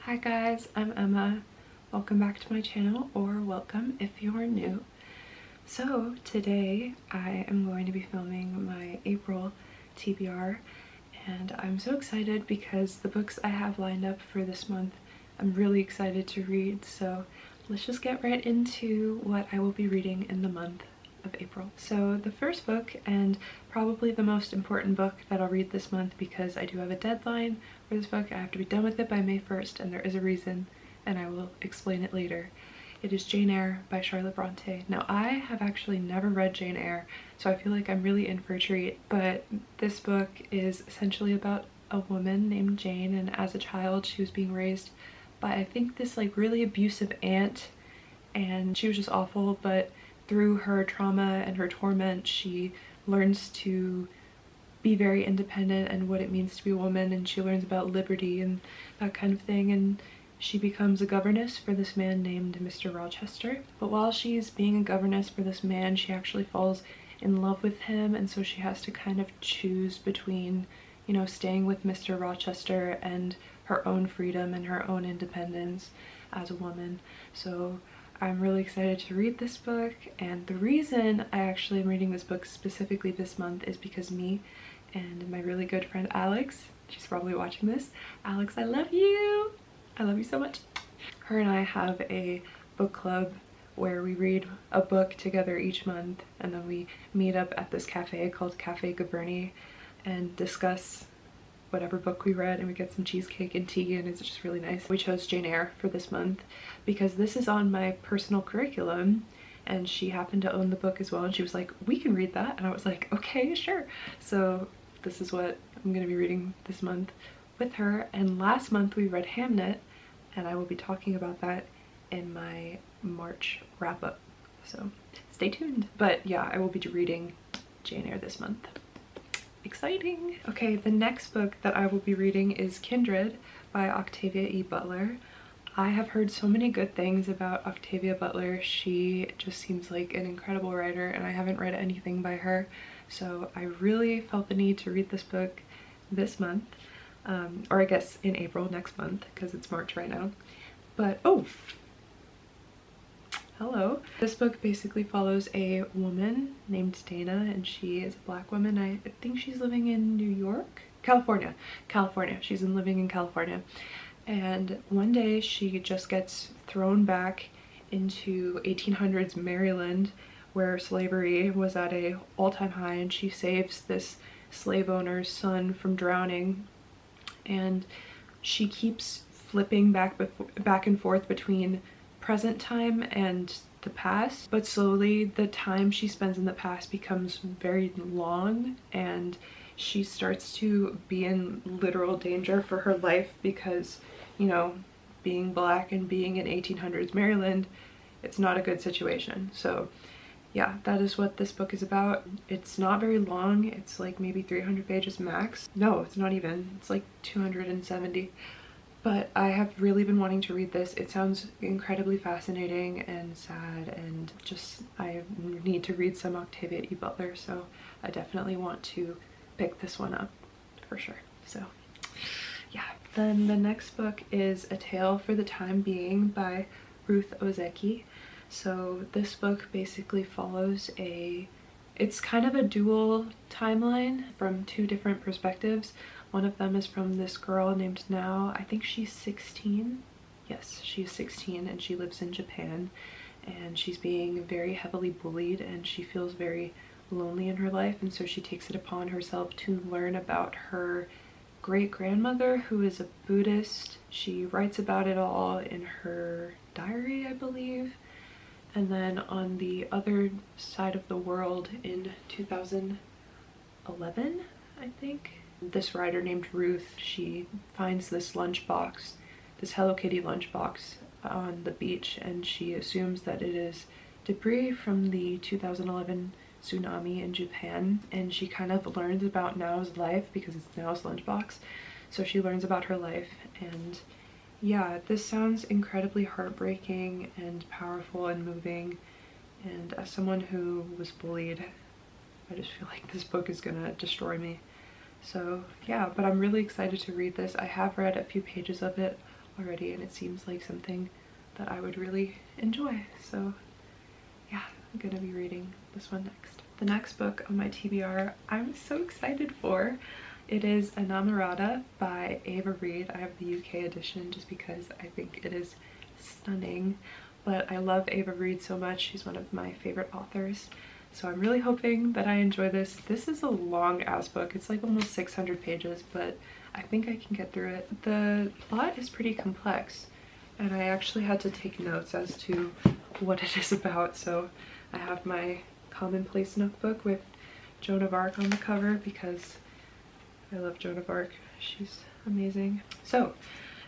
Hi guys, I'm Emma. Welcome back to my channel, or welcome if you're new. So today I am going to be filming my April TBR, and I'm so excited because the books I have lined up for this month I'm really excited to read. So let's just get right into what I will be reading in the month of April. So the first book, and probably the most important book that I'll read this month, because I do have a deadline for this book. I have to be done with it by May 1st, and there is a reason, and I will explain it later. It is Jane Eyre by Charlotte Bronte. Now, I have actually never read Jane Eyre, so I feel like I'm really in for a treat, but this book is essentially about a woman named Jane, and as a child she was being raised by, I think, this like really abusive aunt, and she was just awful, but through her trauma and her torment she learns to be very independent and what it means to be a woman, and she learns about liberty and that kind of thing, and she becomes a governess for this man named Mr. Rochester. But while she's being a governess for this man, she actually falls in love with him, and so she has to kind of choose between, you know, staying with Mr. Rochester and her own freedom and her own independence as a woman. So I'm really excited to read this book, and the reason I actually am reading this book specifically this month is because me and my really good friend Alex, she's probably watching this, Alex, I love you! I love you so much! Her and I have a book club where we read a book together each month, and then we meet up at this cafe called Cafe Gaverny and discuss whatever book we read, and we get some cheesecake and tea, and it's just really nice. We chose Jane Eyre for this month because this is on my personal curriculum, and she happened to own the book as well, and she was like, we can read that, and I was like, okay, sure. So this is what I'm gonna be reading this month with her. And last month we read Hamnet, and I will be talking about that in my March wrap-up, so stay tuned. But yeah, I will be reading Jane Eyre this month. Exciting! Okay, the next book that I will be reading is Kindred by Octavia E. Butler. I have heard so many good things about Octavia Butler. She just seems like an incredible writer, and I haven't read anything by her, so I really felt the need to read this book this month, or I guess in April, next month, because it's March right now. But oh, hello. This book basically follows a woman named Dana, and she is a black woman. I think she's living in New York? California. She's living in California. And one day she just gets thrown back into 1800s Maryland, where slavery was at a all-time high, and she saves this slave owner's son from drowning. And she keeps flipping back and forth between present time and the past, but slowly the time she spends in the past becomes very long, and she starts to be in literal danger for her life because, you know, being black and being in 1800s Maryland, it's not a good situation. So yeah, that is what this book is about. It's not very long. It's like maybe 300 pages max. No, it's not even. It's like 270. But I have really been wanting to read this. It sounds incredibly fascinating and sad, and just I need to read some Octavia E. Butler, so I definitely want to pick this one up for sure. So yeah. Then the next book is A Tale for the Time Being by Ruth Ozeki. So this book basically follows it's kind of a dual timeline from two different perspectives. One of them is from this girl named Now. I think she's 16. Yes, she's 16, and she lives in Japan, and she's being very heavily bullied, and she feels very lonely in her life, and so she takes it upon herself to learn about her great-grandmother, who is a Buddhist. She writes about it all in her diary, I believe. And then on the other side of the world in 2011, I think, this writer named Ruth, she finds this lunchbox, this Hello Kitty lunchbox on the beach, and she assumes that it is debris from the 2011 tsunami in Japan, and she kind of learns about Nao's life because it's Nao's lunchbox. So she learns about her life, and yeah, this sounds incredibly heartbreaking and powerful and moving, and as someone who was bullied, I just feel like this book is gonna destroy me. So yeah, but I'm really excited to read this. I have read a few pages of it already, and it seems like something that I would really enjoy. So yeah, I'm gonna be reading this one next. The next book on my TBR I'm so excited for. It is Enamorada by Ava Reid. I have the UK edition just because I think it is stunning, but I love Ava Reid so much. She's one of my favorite authors. So I'm really hoping that I enjoy this. This is a long ass book. It's like almost 600 pages, but I think I can get through it. The plot is pretty complex, and I actually had to take notes as to what it is about. So I have my commonplace notebook with Joan of Arc on the cover because I love Joan of Arc. She's amazing. So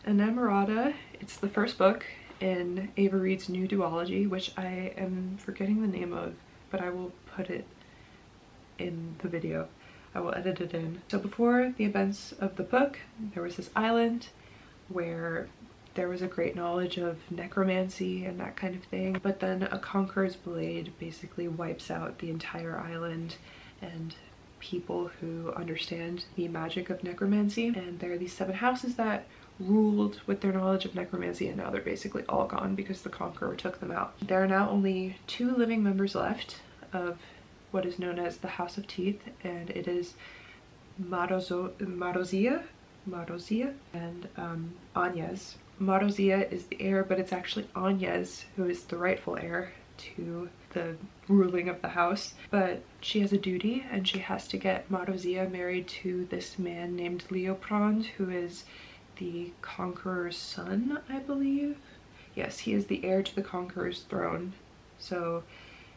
Enamorada, it's the first book in Ava Reid's new duology, which I am forgetting the name of, but I will put it in the video. I will edit it in. So before the events of the book, there was this island where there was a great knowledge of necromancy and that kind of thing, but then a conqueror's blade basically wipes out the entire island and people who understand the magic of necromancy. And there are these 7 houses that ruled with their knowledge of necromancy, and now they're basically all gone because the conqueror took them out. There are now only 2 living members left of what is known as the House of Teeth, and it is Marozia and Agnes. Marozia is the heir, but it's actually Agnes who is the rightful heir to the ruling of the house. But she has a duty, and she has to get Marozia married to this man named Leoprand, who is the conqueror's son, I believe. Yes, he is the heir to the conqueror's throne. So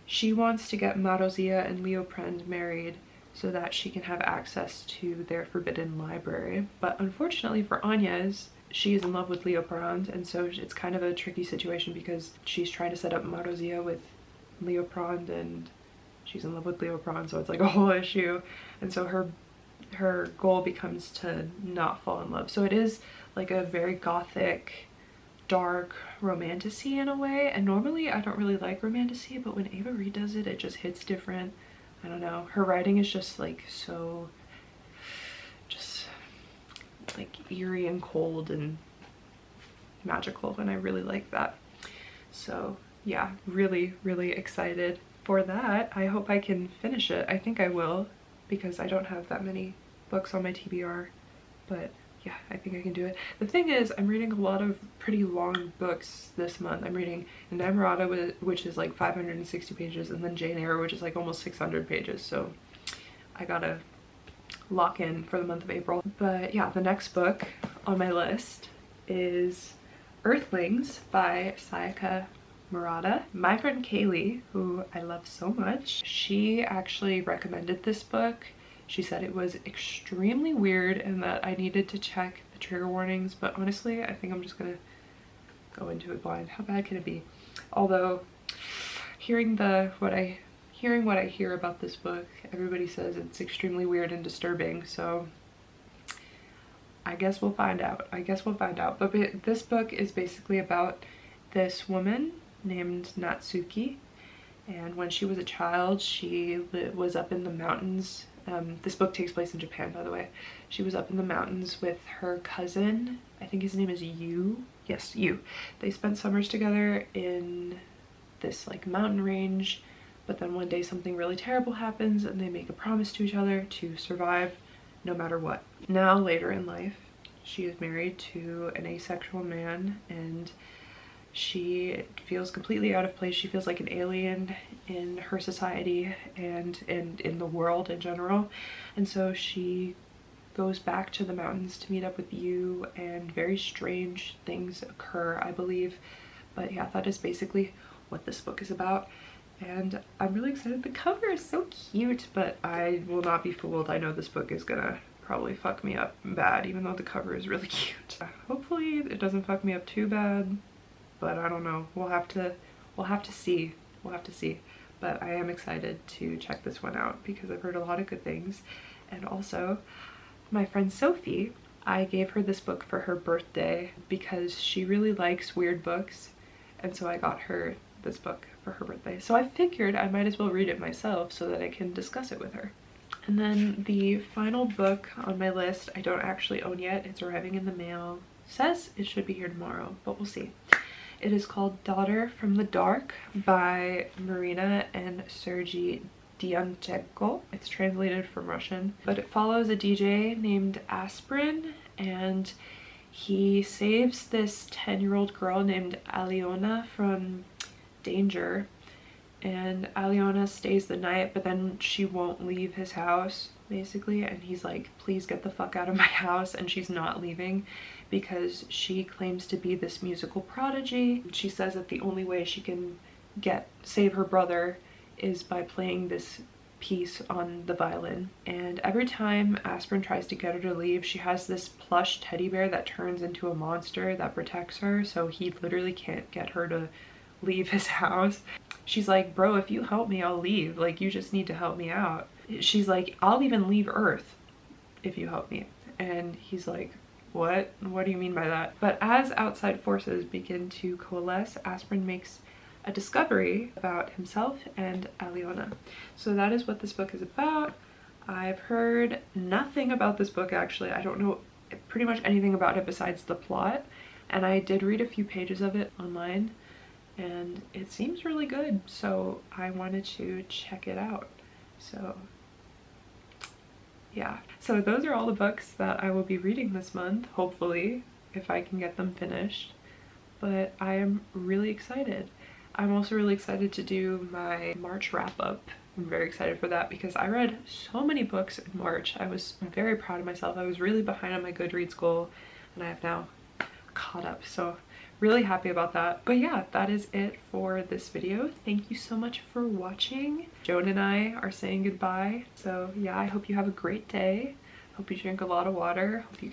she wants to get Marozia and Leoprand married so that she can have access to their forbidden library. But unfortunately for Agnes, she is in love with Leoprand, and so it's kind of a tricky situation because she's trying to set up Marozia with Leoprand and she's in love with Leoprand, so it's like a whole issue. And so her goal becomes to not fall in love. So it is like a very gothic, dark romantasy in a way, and normally I don't really like romantasy, but when Ava Reid does it, it just hits different. I don't know, her writing is just like so just like eerie and cold and magical, and I really like that. So yeah, really excited for that. I hope I can finish it. I think I will, because I don't have that many books on my TBR, but yeah, I think I can do it. The thing is, I'm reading a lot of pretty long books this month. I'm reading Enamorada, which is like 560 pages, and then Jane Eyre, which is like almost 600 pages, so I gotta lock in for the month of April. But yeah, the next book on my list is Earthlings by Sayaka Murata. My friend Kaylee, who I love so much, she actually recommended this book. She said it was extremely weird and that I needed to check the trigger warnings, but honestly, I think I'm just gonna go into it blind. How bad can it be? Although, hearing what I hear about this book, everybody says it's extremely weird and disturbing, so I guess we'll find out. But this book is basically about this woman named Natsuki, and when she was a child, she was up in the mountains. This book takes place in Japan, by the way. She was up in the mountains with her cousin. I think his name is Yu. Yes, Yu. They spent summers together in this like mountain range, but then one day something really terrible happens and they make a promise to each other to survive no matter what. Now, later in life, she is married to an asexual man, and she feels completely out of place. She feels like an alien in her society and in the world in general. And so she goes back to the mountains to meet up with you, and very strange things occur, I believe. But yeah, that is basically what this book is about. And I'm really excited. The cover is so cute, but I will not be fooled. I know this book is gonna probably fuck me up bad, even though the cover is really cute. Hopefully it doesn't fuck me up too bad, but I don't know. We'll have to see. But I am excited to check this one out because I've heard a lot of good things. And also, my friend Sophie, I gave her this book for her birthday because she really likes weird books, and so I got her this book for her birthday. So I figured I might as well read it myself so that I can discuss it with her. And then the final book on my list, I don't actually own yet. It's arriving in the mail says it should be here tomorrow, but we'll see. It is called Daughter from the Dark by Marina and Sergei Dianchenko. It's translated from Russian, but it follows a DJ named Aspirin, and he saves this 10-year-old girl named Aliona from danger, and Aliona stays the night, but then she won't leave his house basically, and he's like, please get the fuck out of my house, and she's not leaving because she claims to be this musical prodigy. She says that the only way she can save her brother is by playing this piece on the violin. And every time Aspirin tries to get her to leave, she has this plush teddy bear that turns into a monster that protects her, so he literally can't get her to leave his house. She's like, bro, if you help me, I'll leave. Like, you just need to help me out. She's like, I'll even leave Earth if you help me. And he's like, what do you mean by that? But as outside forces begin to coalesce, Aspirin makes a discovery about himself and Aliona. So that is what this book is about. I've heard nothing about this book, actually. I don't know pretty much anything about it besides the plot, and I did read a few pages of it online, and it seems really good, so I wanted to check it out. So yeah, so those are all the books that I will be reading this month, hopefully, if I can get them finished. But I am really excited. I'm also really excited to do my March wrap-up. I'm very excited for that because I read so many books in March. I was very proud of myself. I was really behind on my Goodreads goal, and I have now caught up, so really happy about that. But yeah, that is it for this video. Thank you so much for watching. Joan and I are saying goodbye, so yeah, I hope you have a great day. Hope you drink a lot of water. Hope you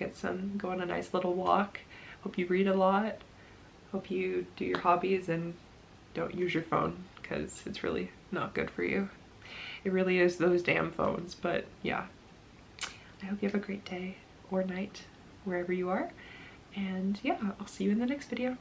go on a nice little walk. Hope you read a lot. Hope you do your hobbies and don't use your phone because it's really not good for you. It really is those damn phones. But yeah, I hope you have a great day or night wherever you are, and yeah, I'll see you in the next video.